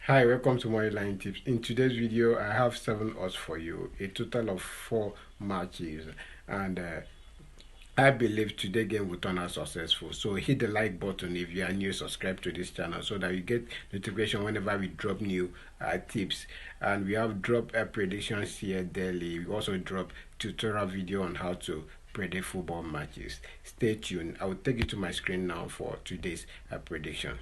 Hi, welcome to Moneyline Tips. In today's video, I have 7 odds for you, a total of 4 matches, and I believe today's game will turn out successful. So hit the like button if you are new, subscribe to this channel so that you get notification whenever we drop new tips. And we have dropped predictions here daily. We also drop tutorial video on how to predict football matches. Stay tuned. I will take you to my screen now for today's prediction.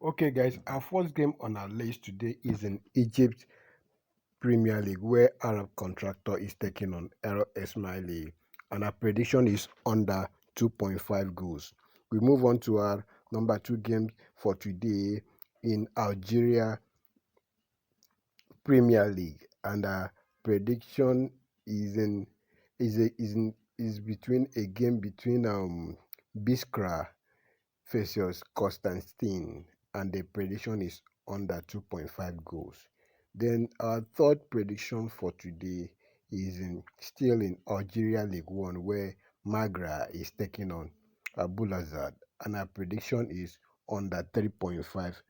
Okay, guys, our first game on our list today is in Egypt Premier League, where Arab Contractor is taking on Errol Ismaili, and our prediction is under 2.5 goals. We move on to our number 2 game for today in Algeria Premier League, and our prediction is in is between a game between Biskra versus Constantine, and the prediction is under 2.5 goals. Then our third prediction for today is still in Algeria League 1, where Magra is taking on Abulazad, and our prediction is under 3.5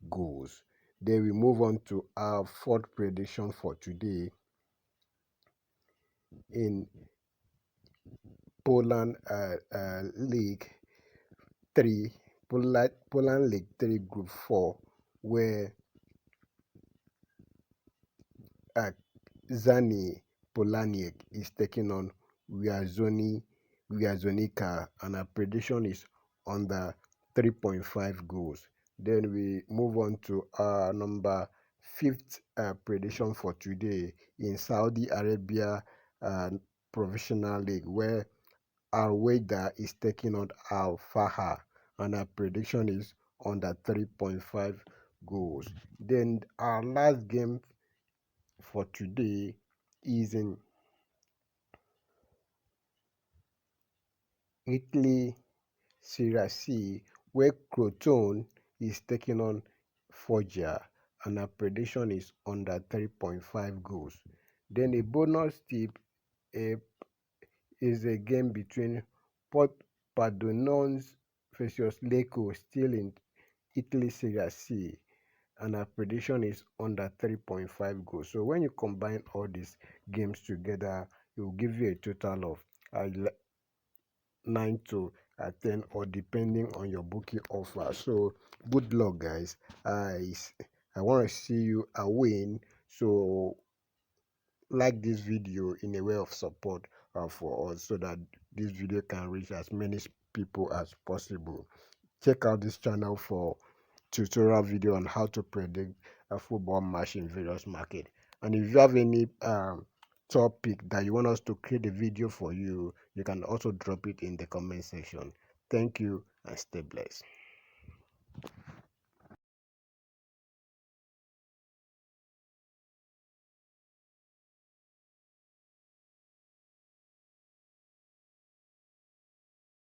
goals. Then we move on to our fourth prediction for today in Poland League 3, Poland League 3 Group 4, where Zani Polaniek is taking on Wiazonika, and our prediction is under 3.5 goals. Then we move on to our number 5th prediction for today in Saudi Arabia Professional League, where Al Weda is taking on Al Faha, and our prediction is under 3.5 goals. Then our last game for today is in Italy Serie C, where Crotone is taking on Foggia, and our prediction is under 3.5 goals. Then a bonus tip is a game between Port Padonons versus Lecco, still in Italy Serie C, and our prediction is under 3.5 goals. So when you combine all these games together, it will give you a total of 9 to 10, or depending on your bookie offer. So good luck, guys. I want to see you a win, so like this video in a way of support for us, so that this video can reach as many people as possible. Check out this channel for tutorial video on how to predict a football match in various market. And if you have any topic that you want us to create a video for you, you can also drop it in the comment section. Thank you and stay blessed.